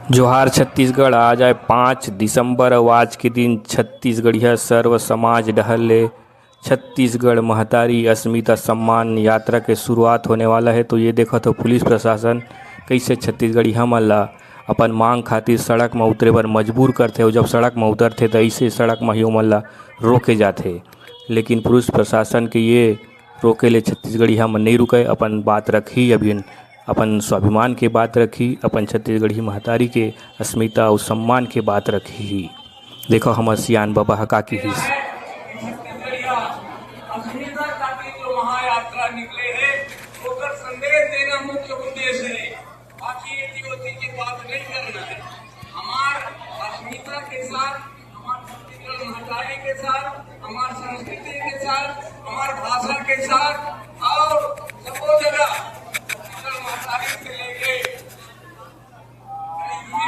जोहार छत्तीसगढ़। आज आए 5 दिसंबर और आज के दिन छत्तीसगढ़िया सर्व समाज डहर ले छत्तीसगढ़ महतारी अस्मिता सम्मान यात्रा के शुरुआत होने वाला है। तो ये देखो तो पुलिस प्रशासन कैसे छत्तीसगढ़िया मन ला अपन मांग खातिर सड़क में उतरे बर मजबूर करथे और जब सड़क में उतरथे तो ऐसे सड़क में ही ओमन ला रोके जाथे। लेकिन पुलिस प्रशासन के ये रोके ले छत्तीसगढ़िया मन नहीं रुके, अपन बात रखी, अभी अपन स्वाभिमान के बात रखी, अपन छत्तीसगढ़ी महतारी के अस्मिता और सम्मान के बात रखी ही। देखो हमर सियान बाबा हका की हिस अस्मिता खातिर जो महायात्रा निकले है ओकर संदेश देना मुख्य उद्देश्य है। बाकी इति की बात नहीं करना है। हमार अस्मिता के साथ, हमार छत्तीसगढ़ महतारी के साथ, हमार संस्कृति के साथ, हमार भाषा के साथ और सबो जगह छत्तीसगढ़ महतारी से लेके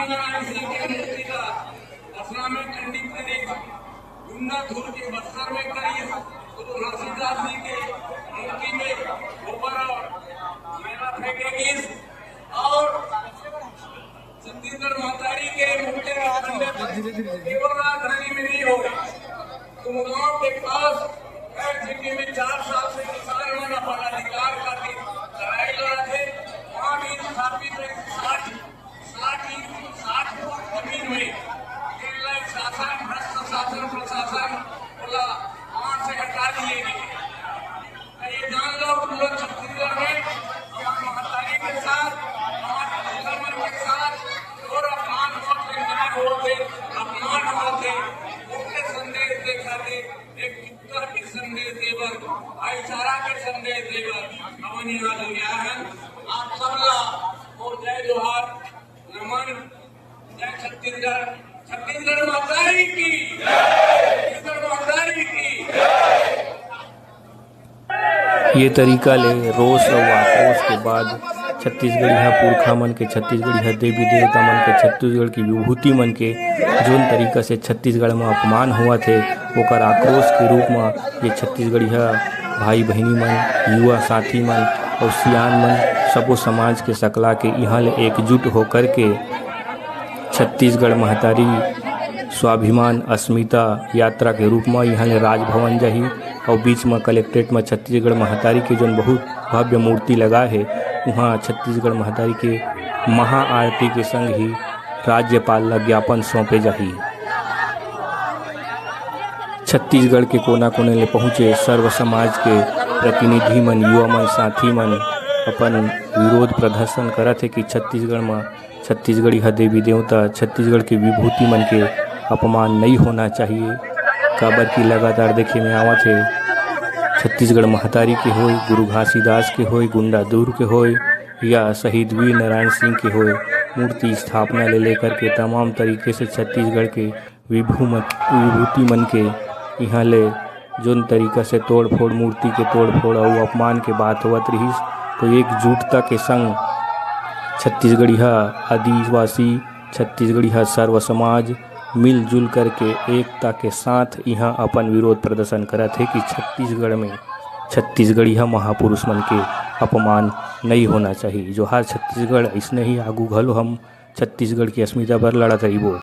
नारायण सिंह के मूर्ति का दसरा में खंडित करी, गुंडा धूल के बस्तर में करी, तो नरसिंहदास जी के मूर्ति में गोबर और मेला फेंकेगी और छत्तीसगढ़ महतारी के मूर्ति में खंडे केवल राजधानी में नहीं होगा। तुम गांव के पास जिंदगी में 4 साल से किसान होना अपना अधिकार का लड़ाई लड़ा थे, वहाँ भी स्थापित 60 जमीन में शासन भ्रष्ट शासन प्रशासन बोला वहां से हटा दिए गए। ये जान लो पूरा छत्तीसगढ़ में हमारे महतारी के साथ, हमारे धर्म के साथ और अपमान होते उनके संदेश देखा थे। एक उत्तर के संदेश देवर, भाईचारा के संदेश देवर हमने यहाँ गया है। आप सबला और जय जोहार, नमन, जय छत्तीसगढ़, छत्तीसगढ़ महतारी की, छत्तीसगढ़ महतारी की। ये तरीका ले रोष और आक्रोश के बाद छत्तीसगढ़िया पुरखा मन के, छत्तीसगढ़िया देवी देवता मन के, छत्तीसगढ़ की विभूति मन के जोन तरीका से छत्तीसगढ़ में अपमान हुआ थे ओकर आक्रोश के रूप में ये छत्तीसगढ़िया भाई बहनी मन, युवा साथी मन और सियान मन सबो समाज के सकला के यहाँ ले एकजुट होकर के छत्तीसगढ़ महतारी स्वाभिमान अस्मिता यात्रा के रूप में यहाँ ले राजभवन जाही और बीच में कलेक्ट्रेट में छत्तीसगढ़ महतारी के जोन बहुत भव्य मूर्ति लगा है वहाँ छत्तीसगढ़ महतारी के महा आरती के संग ही राज्यपाल ला ज्ञापन सौंपे जाही। छत्तीसगढ़ के कोना कोने ले पहुँचे सर्व समाज के प्रतिनिधि मन, युवा मन, साथी मन अपन विरोध प्रदर्शन करत है कि छत्तीसगढ़ में छत्तीसगढ़ी देवी देवता, छत्तीसगढ़ की विभूति मन के अपमान नहीं होना चाहिए। काबर की लगातार देखे में आवत है छत्तीसगढ़ महतारी के होय, गुरु घासीदास के होय, गुंडा दूर के होय या शहीद वीर नारायण सिंह के होय, मूर्ति स्थापना ले लेकर के तमाम तरीके से छत्तीसगढ़ के विभूति मन के यहाँ ले जोन तरीका से तोड़ फोड़, मूर्ति के तोड़ फोड़ और अपमान के बात होवत रही। तो एकजुटता के संग छत्तीसगढ़िया आदिवासी, छत्तीसगढ़िया सर्व समाज मिलजुल करके एकता के साथ यहाँ अपन विरोध प्रदर्शन करत है कि छत्तीसगढ़ में छत्तीसगढ़िया महापुरुष मन के अपमान नहीं होना चाहिए। जोहार छत्तीसगढ़। इसने ही आगू घलो हम छत्तीसगढ़ की अस्मिता पर लड़त रहिबो।